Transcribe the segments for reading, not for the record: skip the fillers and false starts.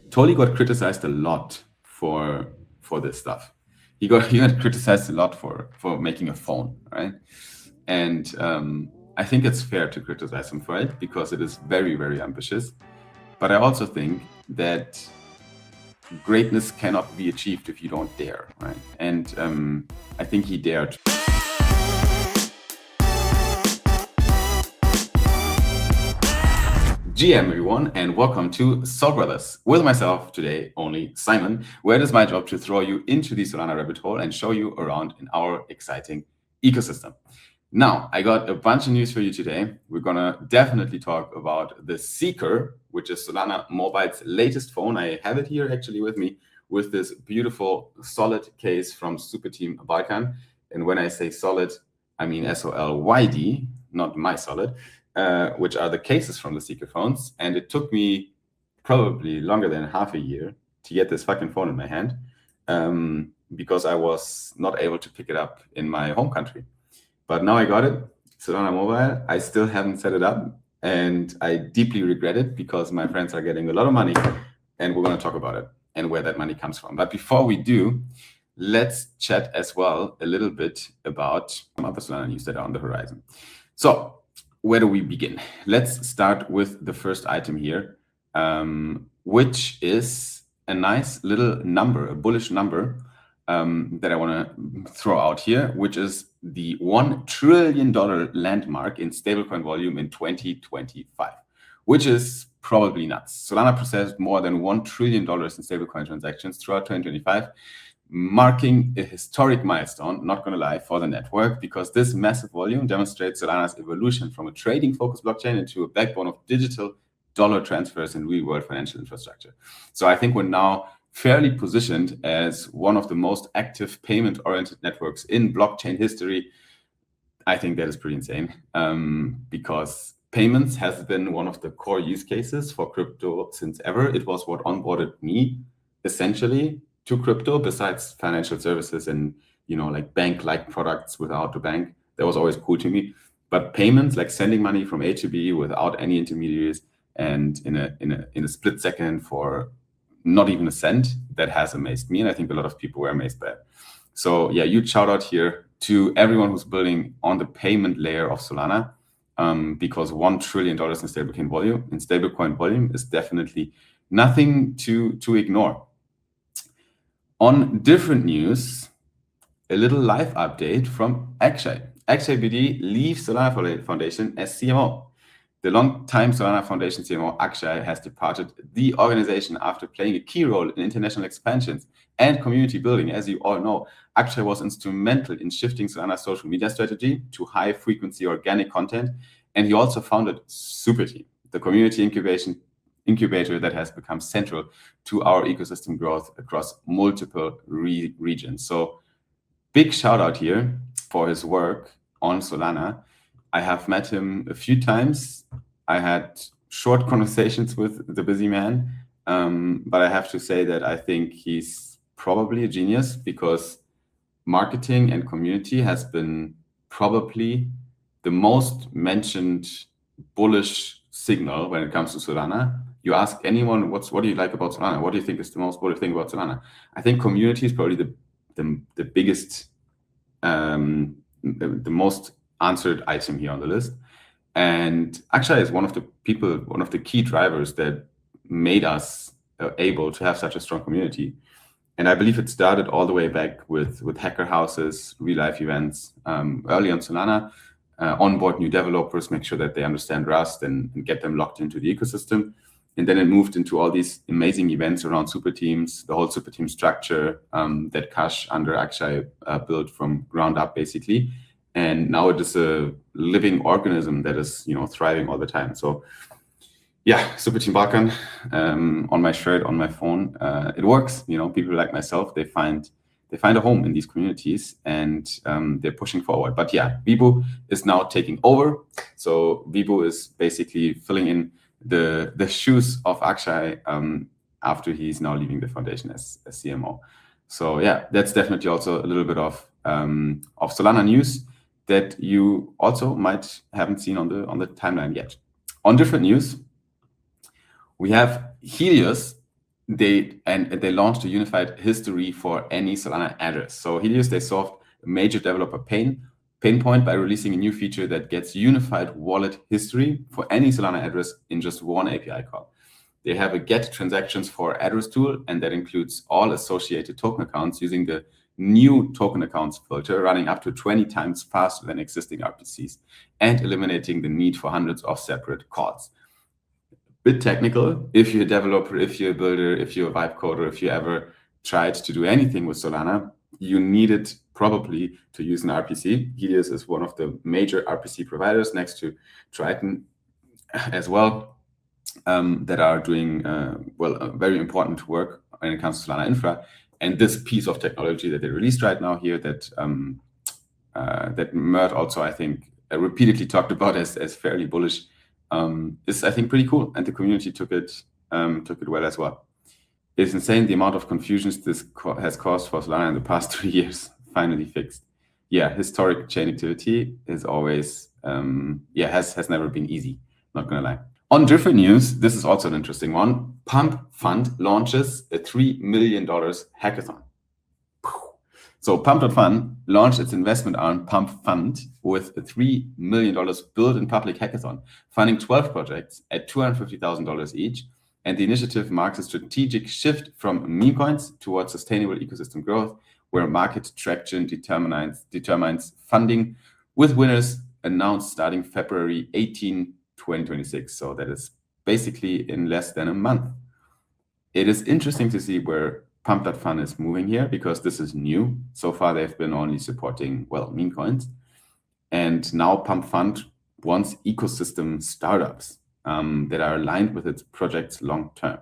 totally got criticized a lot for this stuff. He got criticized a lot for making a phone, right? And I think it's fair to criticize him for it because it is very, very ambitious. But I also think that greatness cannot be achieved if you don't dare, right? And I think he dared. GM everyone, and welcome to Sol Brothers. With myself today, only Simon, where it is my job to throw you into the Solana rabbit hole and show you around in our exciting ecosystem. Now, I got a bunch of news for you today. We're gonna definitely talk about the Seeker, which is Solana Mobile's latest phone. I have it here actually with me with this beautiful solid case from Super Team Balkan. And when I say solid, I mean SOLYD, not my solid. Which are the cases from the Seeker phones. And it took me probably longer than half a year to get this fucking phone in my hand because I was not able to pick it up in my home country. But now I got it, Solana Mobile. I still haven't set it up and I deeply regret it because my friends are getting a lot of money and we're going to talk about it and where that money comes from. But before we do, let's chat as well a little bit about some other Solana news that are on the horizon. So, where do we begin? Let's start with the first item here, which is a nice little number, a bullish number that I want to throw out here, which is the $1 trillion landmark in stablecoin volume in 2025, which is probably nuts. Solana processed more than $1 trillion in stablecoin transactions throughout 2025, marking a historic milestone, not going to lie, for the network, because this massive volume demonstrates Solana's evolution from a trading-focused blockchain into a backbone of digital dollar transfers and real-world financial infrastructure. So I think we're now fairly positioned as one of the most active payment-oriented networks in blockchain history. I think that is pretty insane because payments has been one of the core use cases for crypto since ever. It was what onboarded me, essentially, to crypto, besides financial services and like bank-like products without the bank. That was always cool to me. But payments, like sending money from A to B without any intermediaries and in a split second for not even a cent, that has amazed me, and I think a lot of people were amazed by it. So yeah, huge shout out here to everyone who's building on the payment layer of Solana, because $1 trillion in stablecoin volume is definitely nothing to ignore. On different news, a little live update from Akshay. Akshay BD leaves Solana Foundation as CMO. The long-time Solana Foundation CMO Akshay has departed the organization after playing a key role in international expansions and community building. As you all know, Akshay was instrumental in shifting Solana's social media strategy to high-frequency organic content, and he also founded Super Team, the community incubator that has become central to our ecosystem growth across multiple regions. So big shout out here for his work on Solana. I have met him a few times. I had short conversations with the busy man, but I have to say that I think he's probably a genius because marketing and community has been probably the most mentioned bullish signal when it comes to Solana. You ask anyone, what do you like about Solana? What do you think is the most bullish thing about Solana? I think community is probably the biggest, the most answered item here on the list. And Akshay is one of the key drivers that made us able to have such a strong community. And I believe it started all the way back with hacker houses, real life events, early on Solana, onboard new developers, make sure that they understand Rust and get them locked into the ecosystem. And then it moved into all these amazing events around super teams, the whole super team structure that Kash under Akshay built from ground up, basically. And now it is a living organism that is, thriving all the time. So yeah, Super Team Balkan on my shirt, on my phone, it works. People like myself, they find a home in these communities and they're pushing forward. But yeah, Vibu is now taking over. So Vibu is basically filling in the shoes of Akshay after he's now leaving the foundation as CMO. So yeah, that's definitely also a little bit of Solana news that you also might haven't seen on the timeline yet. On different news, we have Helius they launched a unified history for any Solana address. So Helius, they solved a major developer pain point by releasing a new feature that gets unified wallet history for any Solana address in just one API call. They have a get transactions for address tool, and that includes all associated token accounts using the new token accounts filter, running up to 20 times faster than existing RPCs and eliminating the need for hundreds of separate calls. Bit technical. If you're a developer, if you're a builder, if you're a vibe coder, if you ever tried to do anything with Solana, you needed probably to use an RPC. Helius is one of the major RPC providers next to Triton as well, that are doing very important work when it comes to Solana infra. And this piece of technology that they released right now here, that that Mert also, I think, repeatedly talked about as fairly bullish, is, I think, pretty cool, and the community took it well as well. It's insane the amount of confusions this has caused for Solana in the past 3 years. Finally fixed. Yeah, historic chain activity is always has never been easy. Not gonna lie. On different news, this is also an interesting one. Pump Fund launches a $3 million hackathon. So Pump.Fund launched its investment arm, Pump Fund, with a $3 million build-in public hackathon, funding 12 projects at $250,000 each. And the initiative marks a strategic shift from meme coins towards sustainable ecosystem growth, where market traction determines funding, with winners announced starting February 18, 2026. So that is basically in less than a month. It is interesting to see where Pump.Fund is moving here, because this is new. So far, they've been only supporting, meme coins. And now Pump Fund wants ecosystem startups that are aligned with its projects long term.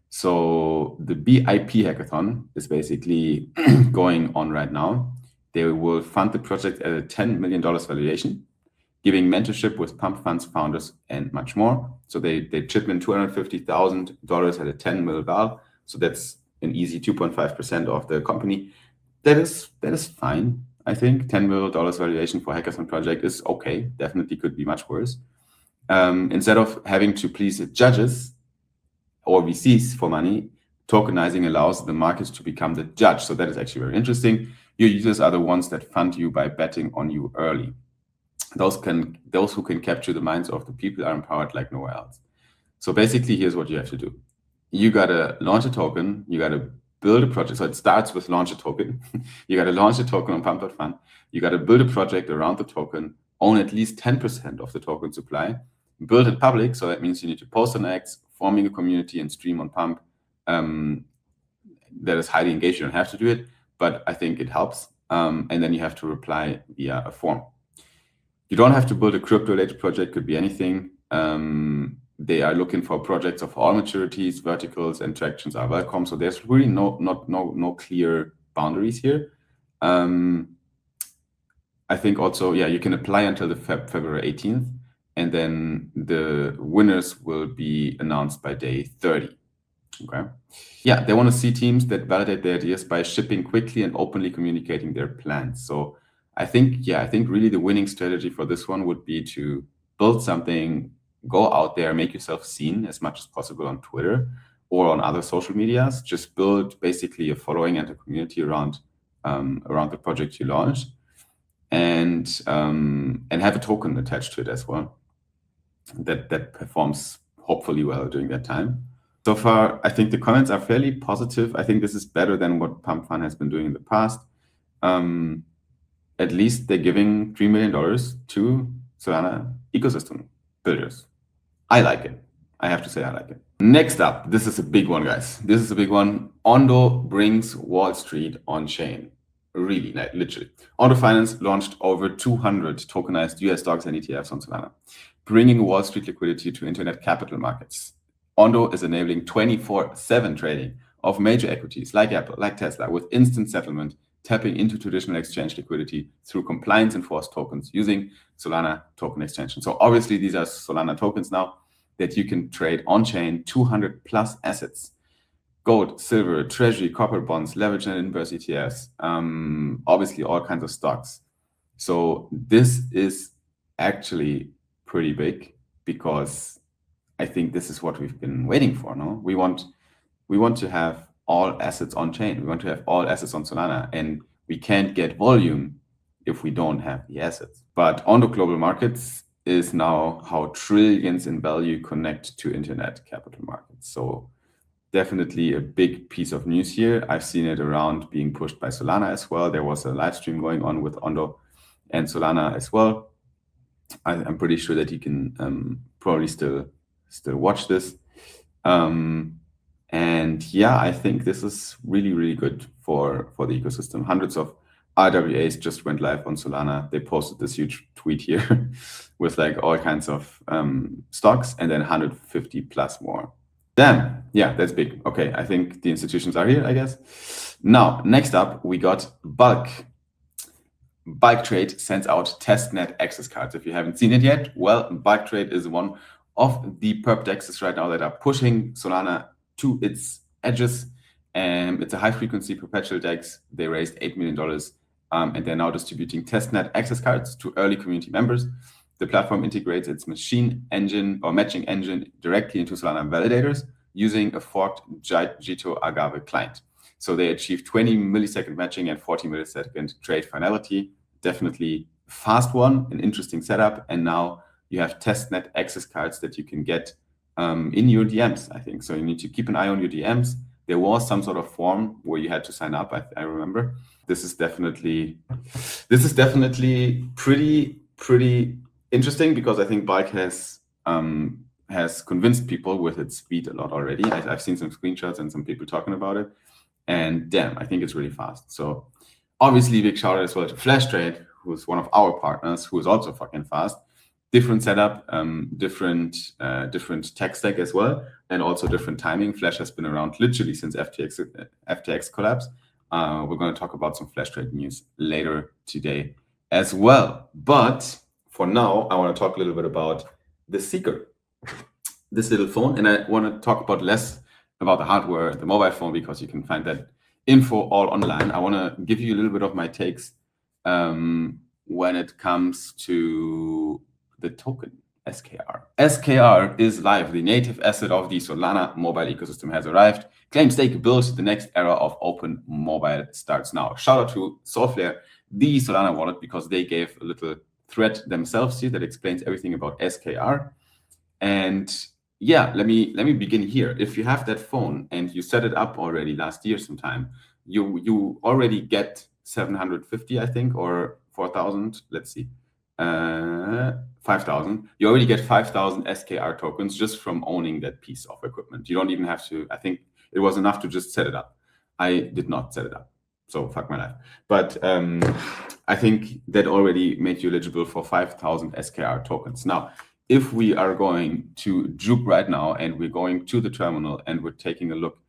So the BIP hackathon is basically going on right now. They will fund the project at a $10 million valuation, giving mentorship with Pump Fund's founders and much more. So they chip in $250,000 at a 10 mil val. So that's an easy 2.5% of the company. That is fine. I think $10 million valuation for hackathon project is okay. Definitely could be much worse. Instead of having to please judges or VCs for money, tokenizing allows the market to become the judge. So that is actually very interesting. Your users are the ones that fund you by betting on you early. Those who can capture the minds of the people are empowered like nowhere else. So basically, here's what you have to do. You gotta launch a token, you gotta build a project. So it starts with launch a token. You gotta launch a token on Pump.Fund. You gotta build a project around the token, own at least 10% of the token supply, build it public. So that means you need to post on X, forming a community and stream on Pump. That is highly engaged. You don't have to do it, but I think it helps. And then you have to reply via a form. You don't have to build a crypto-related project, could be anything. They are looking for projects of all maturities, verticals, and tractions are welcome. So there's really no clear boundaries here. I think also, you can apply until the February 18th, and then the winners will be announced by day 30. Okay. Yeah, they want to see teams that validate their ideas by shipping quickly and openly communicating their plans. So I think really the winning strategy for this one would be to build something, go out there, make yourself seen as much as possible on Twitter or on other social medias. Just build basically a following and a community around the project you launched, and have a token attached to it as well that performs hopefully well during that time. So far, I think the comments are fairly positive. I think this is better than what Pump Fund has been doing in the past. At least they're giving $3 million to Solana ecosystem builders. I like it. I have to say I like it. Next up, this is a big one, guys. This is a big one. Ondo brings Wall Street on chain. Really, like literally. Ondo Finance launched over 200 tokenized US stocks and ETFs on Solana, bringing Wall Street liquidity to internet capital markets. Ondo is enabling 24/7 trading of major equities like Apple, like Tesla, with instant settlement, tapping into traditional exchange liquidity through compliance-enforced tokens using Solana token extension. So obviously, these are Solana tokens now that you can trade on-chain, 200 plus assets: gold, silver, treasury, corporate bonds, leverage and inverse ETFs, obviously all kinds of stocks. So this is actually pretty big, because I think this is what we've been waiting for. No, we want we want to have all assets on chain. We want to have all assets on Solana, and we can't get volume if we don't have the assets. But Ondo Global Markets is now how trillions in value connect to internet capital markets. So definitely a big piece of news here. I've seen it around being pushed by Solana as well. There was a live stream going on with Ondo and Solana as well. I'm pretty sure that you can probably still watch this. And yeah, I think this is really, really good for the ecosystem. Hundreds of RWAs just went live on Solana. They posted this huge tweet here with like all kinds of stocks, and then 150 plus more. Damn, yeah, that's big. Okay, I think the institutions are here, I guess. Now, next up, we got Bulk. Bulk Trade sends out Testnet access cards. If you haven't seen it yet, well, Bulk Trade is one of the perp dexes right now that are pushing Solana to its edges. It's a high-frequency perpetual dex. They raised $8 million, and they're now distributing Testnet access cards to early community members. The platform integrates its machine engine or matching engine directly into Solana validators using a forked Jito Agave client. So they achieved 20 millisecond matching and 40 millisecond trade finality. Definitely a fast one, an interesting setup. And now you have Testnet access cards that you can get in your DMs, I think. So you need to keep an eye on your DMs. There was some sort of form where you had to sign up, I remember. This is definitely pretty interesting, because I think Bulk has convinced people with its speed a lot already. I've seen some screenshots and some people talking about it. And damn, I think it's really fast. So obviously, big shout out as well to Flash Trade, who's one of our partners, who is also fucking fast. Different setup, different tech stack as well, and also different timing. Flash has been around literally since FTX collapse. We're going to talk about some Flash Trade news later today as well. But for now, I want to talk a little bit about the Seeker, this little phone, and I want to talk about less about the hardware, the mobile phone, because you can find that info all online. I want to give you a little bit of my takes when it comes to the token SKR. SKR is live. The native asset of the Solana mobile ecosystem has arrived. Claim stake built. The next era of open mobile starts now. Shout out to Solflare, the Solana wallet, because they gave a little thread themselves here that explains everything about SKR. And yeah, let me begin here. If you have that phone and you set it up already last year sometime, you already get 750, I think, or 4,000. Let's see, 5,000. You already get 5,000 SKR tokens just from owning that piece of equipment. You don't even have to. I think it was enough to just set it up. I did not set it up, so fuck my life. But I think that already made you eligible for 5,000 SKR tokens. Now, if we are going to Juke right now and we're going to the terminal and we're taking a look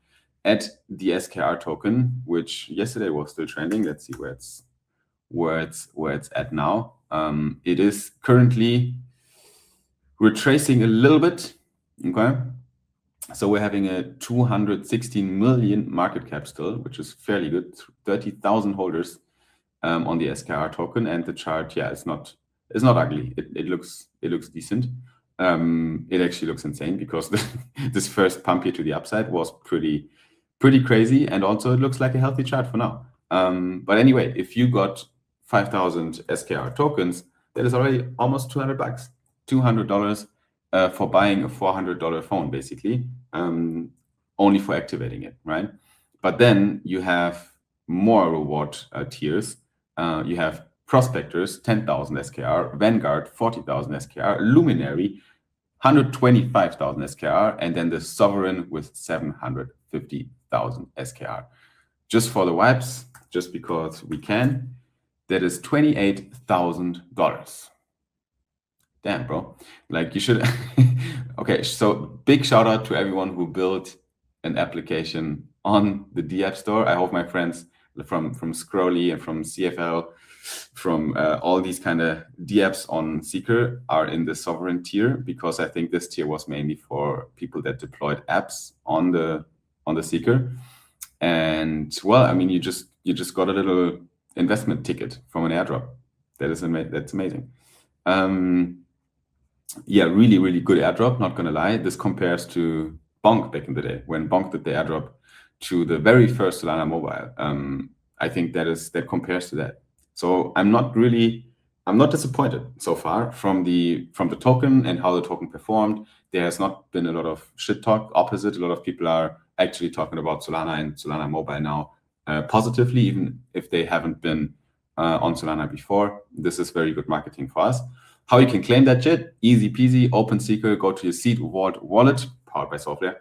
at the SKR token, which yesterday was still trending. Let's see where it's at now. It is currently retracing a little bit. Okay, so we're having a 216 million market cap still, which is fairly good. 30,000 holders on the SKR token, and the chart, yeah, it's not ugly. It looks decent. It actually looks insane, because this first pump here to the upside was pretty crazy, and also it looks like a healthy chart for now. But anyway, if you got 5,000 SKR tokens, that is already almost $200, $200 for buying a $400 phone, basically, only for activating it, right? But then you have more reward tiers. You have Prospectors, 10,000 SKR, Vanguard, 40,000 SKR, Luminary, 125,000 SKR, and then the Sovereign with 750,000 SKR. Just for the vibes, just because we can, that is $28,000. Damn, bro. Like, you should. Okay, so big shout out to everyone who built an application on the D App Store. I hope my friends from Scrolly and from CFL, from all these kind of DApps on Seeker are in the sovereign tier, because I think this tier was mainly for people that deployed apps on the Seeker. And well, I mean, you just got a little investment ticket from an airdrop. That's amazing. Yeah, really good airdrop, not gonna lie. This compares to Bonk back in the day, when Bonk did the airdrop to the very first Solana Mobile. I think that compares to that. So I'm not disappointed so far from the token and how the token performed. There has not been a lot of shit talk. Opposite, a lot of people are actually talking about Solana and Solana Mobile now positively, even if they haven't been on Solana before. This is very good marketing for us. How you can claim that shit? Easy peasy, open Seeker, go to your seed wallet, powered by Solflare.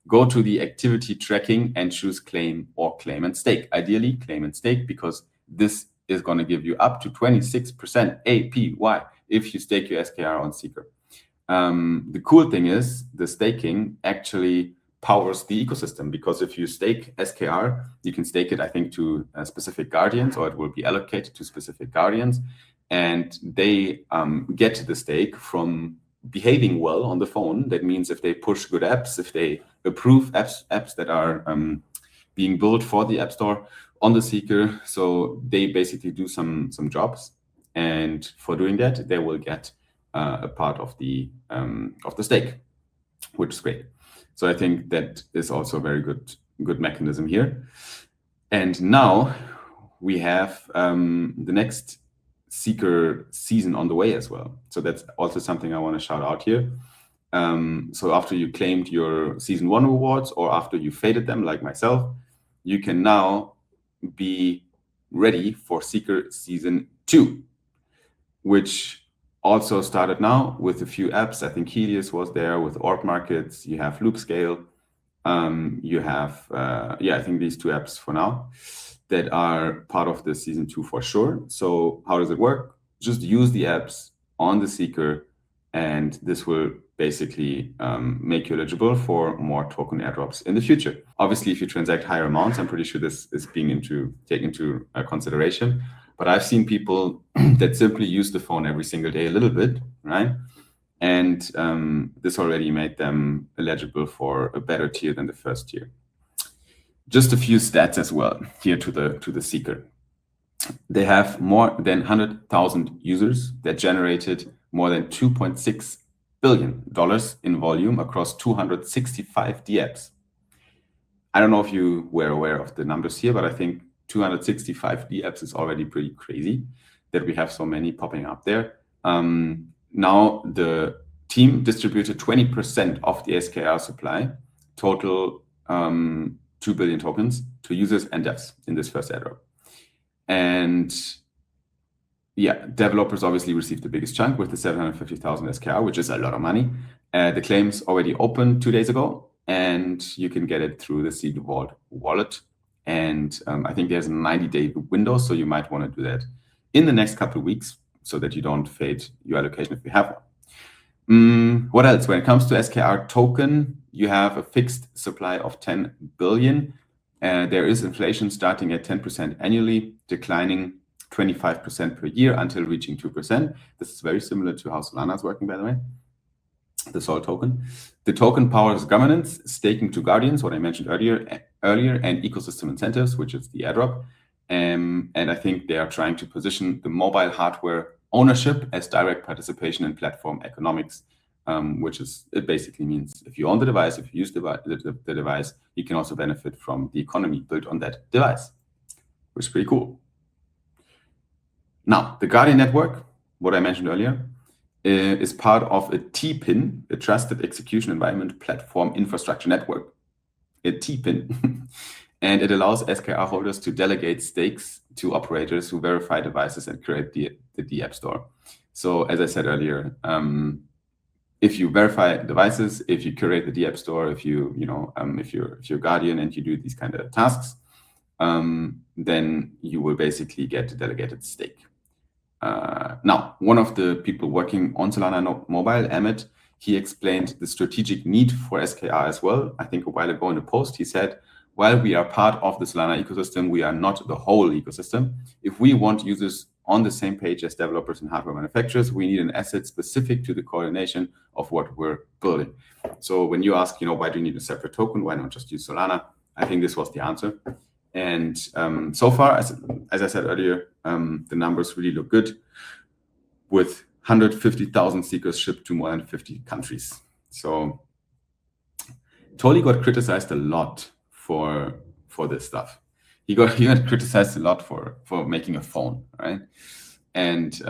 Go to the activity tracking and choose claim or claim and stake. Ideally, claim and stake, because this is going to give you up to 26% APY if you stake your SKR on Seeker. The cool thing is the staking actually powers the ecosystem, because if you stake SKR, you can stake it, I think, to specific guardians, or it will be allocated to specific guardians, and they get the stake from behaving well on the phone. That means if they push good apps, if they approve apps that are being built for the App Store on the Seeker, so they basically do some jobs, and for doing that, they will get a part of the stake, which is great. So I think that is also a very good mechanism here. And now we have the next Seeker season on the way as well. So that's also something I want to shout out here. So after you claimed your season 1 rewards, or after you faded them like myself, you can now be ready for Seeker season 2, which also started now with a few apps. I think Helius was there with Orb Markets. You have Loopscale. You have, I think these 2 apps for now that are part of the season 2 for sure. So how does it work? Just use the apps on the Seeker, and this will basically make you eligible for more token airdrops in the future. Obviously, if you transact higher amounts, I'm pretty sure this is being taken into consideration. But I've seen people that simply use the phone every single day a little bit, right? And this already made them eligible for a better tier than the first tier. Just a few stats as well here to the Seeker. They have more than 100,000 users that generated more than $2.6 billion in volume across 265 DApps. I don't know if you were aware of the numbers here, but I think 265 DApps is already pretty crazy that we have so many popping up there. Now the team distributed 20% of the SKR supply, total 2 billion tokens, to users and devs in this first airdrop. And yeah, developers obviously received the biggest chunk with the 750,000 SKR, which is a lot of money. The claims already opened 2 days ago, and you can get it through the Seed Vault wallet. And I think there's a 90-day window, so you might want to do that in the next couple of weeks so that you don't fade your allocation if you have one. What else? When it comes to SKR token, you have a fixed supply of 10 billion. There is inflation starting at 10% annually, declining 25% per year until reaching 2%. This is very similar to how Solana is working, by the way, the Sol token. The token powers governance, staking to guardians, what I mentioned earlier, and ecosystem incentives, which is the airdrop. And I think they are trying to position the mobile hardware ownership as direct participation in platform economics, which is, it basically means if you own the device, if you use the device, you can also benefit from the economy built on that device, which is pretty cool. Now, the Guardian network, what I mentioned earlier, is part of a TPIN, a Trusted Execution Environment Platform Infrastructure Network, a TPIN. And it allows SKR holders to delegate stakes to operators who verify devices and create the App Store. So as I said earlier, if you verify devices, if you curate the App Store, if you're Guardian and you do these kind of tasks, then you will basically get a delegated stake. Now, one of the people working on Solana Mobile, Emmett, he explained the strategic need for SKR as well. I think a while ago in a post, he said, while we are part of the Solana ecosystem, we are not the whole ecosystem. If we want users on the same page as developers and hardware manufacturers, we need an asset specific to the coordination of what we're building. So when you ask, why do you need a separate token? Why not just use Solana? I think this was the answer. And so far, as I said earlier, the numbers really look good, with 150,000 seekers shipped to more than 50 countries. So Totally got criticized a lot for this stuff. He got criticized a lot for making a phone, right? And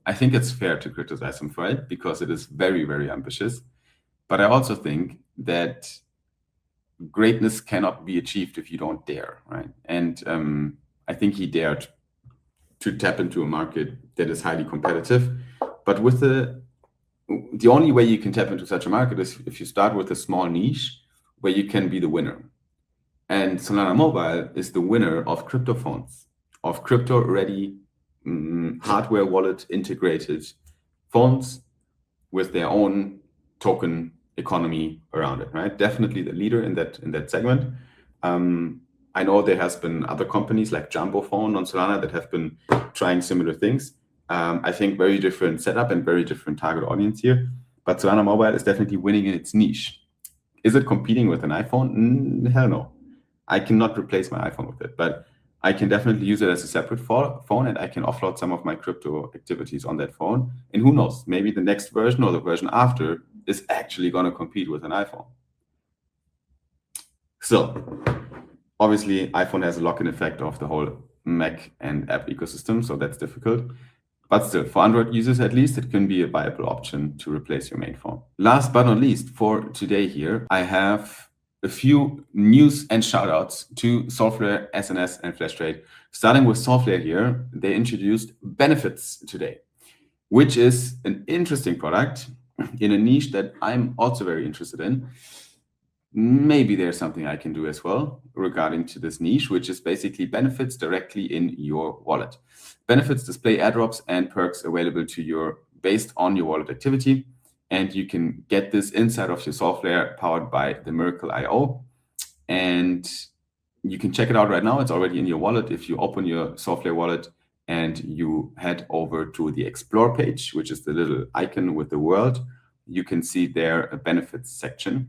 I think it's fair to criticize him for it because it is very, very ambitious. But I also think that greatness cannot be achieved if you don't dare, right? And I think he dared to tap into a market that is highly competitive. But with the only way you can tap into such a market is if you start with a small niche where you can be the winner. And Solana Mobile is the winner of crypto phones, of crypto-ready hardware wallet integrated phones with their own token economy around it, right? Definitely the leader in that segment. I know there has been other companies like Jumbo Phone on Solana that have been trying similar things. I think very different setup and very different target audience here. But Solana Mobile is definitely winning in its niche. Is it competing with an iPhone? Hell no. I cannot replace my iPhone with it, but I can definitely use it as a separate phone, and I can offload some of my crypto activities on that phone. And who knows, maybe the next version or the version after is actually going to compete with an iPhone. So obviously, iPhone has a lock-in effect of the whole Mac and app ecosystem, so that's difficult. But still, for Android users at least, it can be a viable option to replace your main phone. Last but not least, for today here, I have a few news and shoutouts to Solflare, SNS, and FlashTrade. Starting with Solflare here, they introduced Benefits today, which is an interesting product in a niche that I'm also very interested in. Maybe there's something I can do as well regarding to this niche, which is basically benefits directly in your wallet. Benefits display airdrops and perks available to you based on your wallet activity. And you can get this inside of your Solflare powered by the Miracle.io. And you can check it out right now. It's already in your wallet. If you open your Solflare wallet and you head over to the Explore page, which is the little icon with the world, you can see there a benefits section.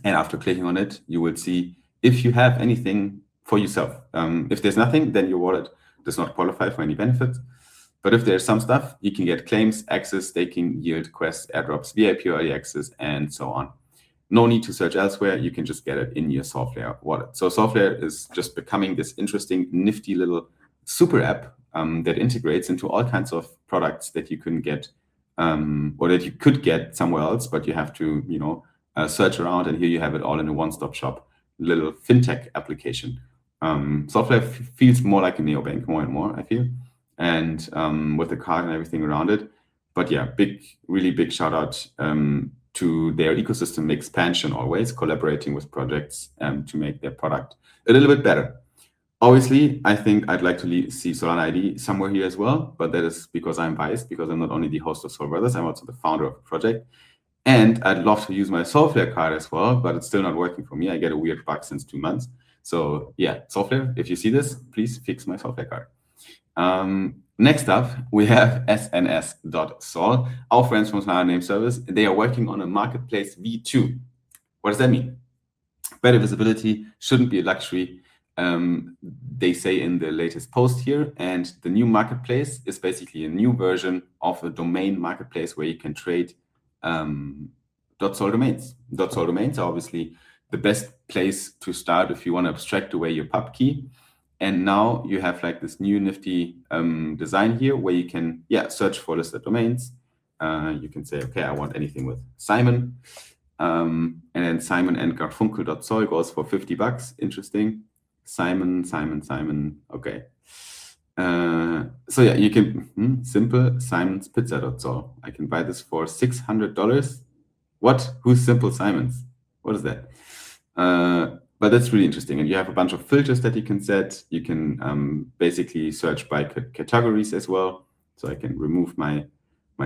And after clicking on it, you will see if you have anything for yourself. If there's nothing, then your wallet does not qualify for any benefits. But if there's some stuff, you can get claims, access, staking, yield, quests, airdrops, VIP early access, and so on. No need to search elsewhere. You can just get it in your Solflare wallet. So Solflare is just becoming this interesting, nifty little super app that integrates into all kinds of products that you couldn't get or that you could get somewhere else, but you have to, search around, and here you have it all in a one-stop shop, little fintech application. Solflare feels more like a neobank, more and more, I feel, and with the card and everything around it. But yeah, really big shout out to their ecosystem expansion, always collaborating with projects to make their product a little bit better. Obviously, I think I'd like to see Solana ID somewhere here as well, but that is because I'm biased, because I'm not only the host of Sol Brothers, I'm also the founder of the project. And I'd love to use my Solflare card as well, but it's still not working for me. I get a weird bug since 2 months. So yeah, Solflare, if you see this, please fix my Solflare card. Next up, we have SNS.Sol, our friends from Solana Name Service. They are working on a Marketplace V2. What does that mean? Better visibility shouldn't be a luxury, they say in the latest post here. And the new marketplace is basically a new version of a domain marketplace where you can trade .sol domains. .sol domains are obviously the best place to start if you want to abstract away your pub key. And now you have like this new nifty design here where you can search for listed domains. You can say, okay, I want anything with Simon. And then Simon and Garfunkel.sol goes for $50. Interesting. Simon. Okay. So yeah, you can simple Simon's Pizza.sol. I can buy this for $600. What? Who's Simple Simons? What is that? But that's really interesting. And you have a bunch of filters that you can set. You can basically search by categories as well. So I can remove my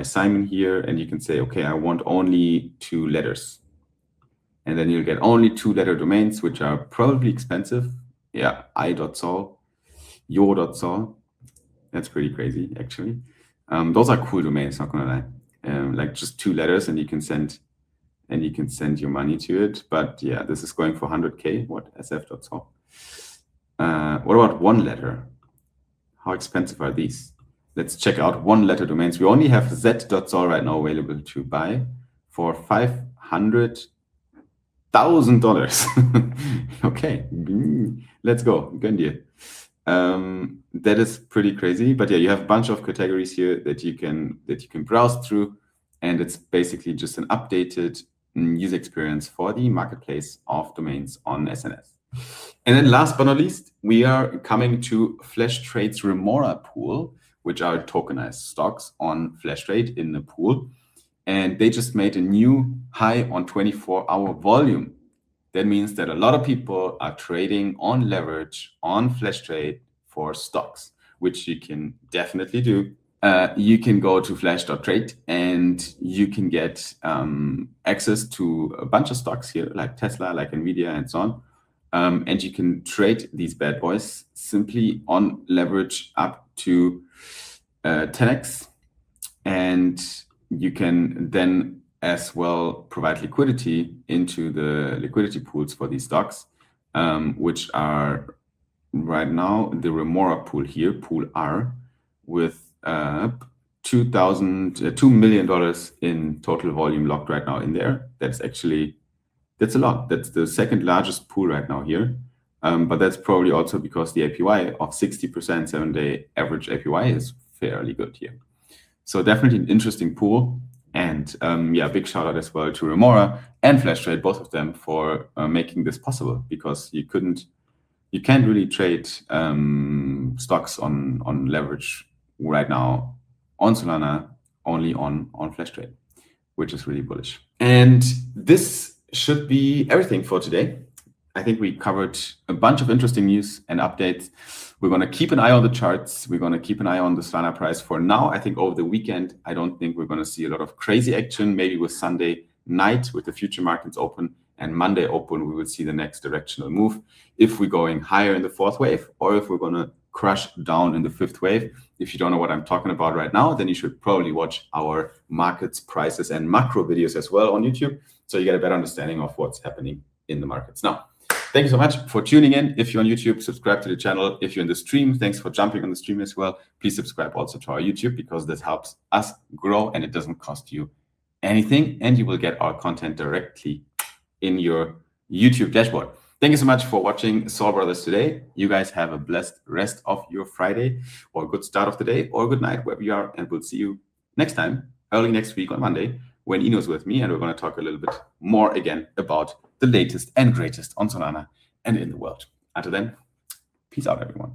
Simon here, and you can say, okay, I want only 2 letters. And then you'll get only 2-letter domains, which are probably expensive. Yeah, I.sol, yo.sol. That's pretty crazy, actually. Those are cool domains, not gonna lie. Like just 2 letters, and you can send your money to it. But yeah, this is going for 100K. What? SF.sol. What about 1 letter? How expensive are these? Let's check out 1-letter domains. We only have Z.sol right now available to buy for 500 $1,000. Okay, let's go. Good deal. That is pretty crazy, but yeah, you have a bunch of categories here that you can browse through, and it's basically just an updated user experience for the marketplace of domains on SNS. And then last but not least, we are coming to Flashtrade's Remora pool, which are tokenized stocks on Flashtrade in the pool. And they just made a new high on 24-hour volume. That means that a lot of people are trading on leverage on Flashtrade for stocks, which you can definitely do. You can go to flash.trade and you can get access to a bunch of stocks here, like Tesla, like Nvidia, and so on. And you can trade these bad boys simply on leverage up to 10x. And you can then as well provide liquidity into the liquidity pools for these stocks, which are right now the Remora pool here, pool R, with $2 million in total volume locked right now in there. That's a lot. That's the second largest pool right now here. But that's probably also because the APY of 60% 7-day average APY is fairly good here. So definitely an interesting pool. And yeah, big shout out as well to Remora and Flashtrade, both of them, for making this possible, because you can't really trade stocks on leverage right now on Solana, only on Flashtrade, which is really bullish. And this should be everything for today. I think we covered a bunch of interesting news and updates. We're going to keep an eye on the charts. We're going to keep an eye on the Solana price for now. I think over the weekend, I don't think we're going to see a lot of crazy action. Maybe with Sunday night, with the future markets open, and Monday open, we will see the next directional move. If we're going higher in the fourth wave, or if we're going to crush down in the fifth wave. If you don't know what I'm talking about right now, then you should probably watch our markets, prices, and macro videos as well on YouTube, so you get a better understanding of what's happening in the markets. Now, thank you so much for tuning in. If you're on YouTube, subscribe to the channel. If you're in the stream, thanks for jumping on the stream as well. Please subscribe also to our YouTube, because this helps us grow and it doesn't cost you anything, and you will get our content directly in your YouTube dashboard. Thank you so much for watching Sol Brothers today. You guys have a blessed rest of your Friday, or a good start of the day, or a good night wherever you are, and we'll see you next time, early next week on Monday, when Ino's with me, and we're going to talk a little bit more again about the latest and greatest on Solana and in the world. Until then, peace out, everyone.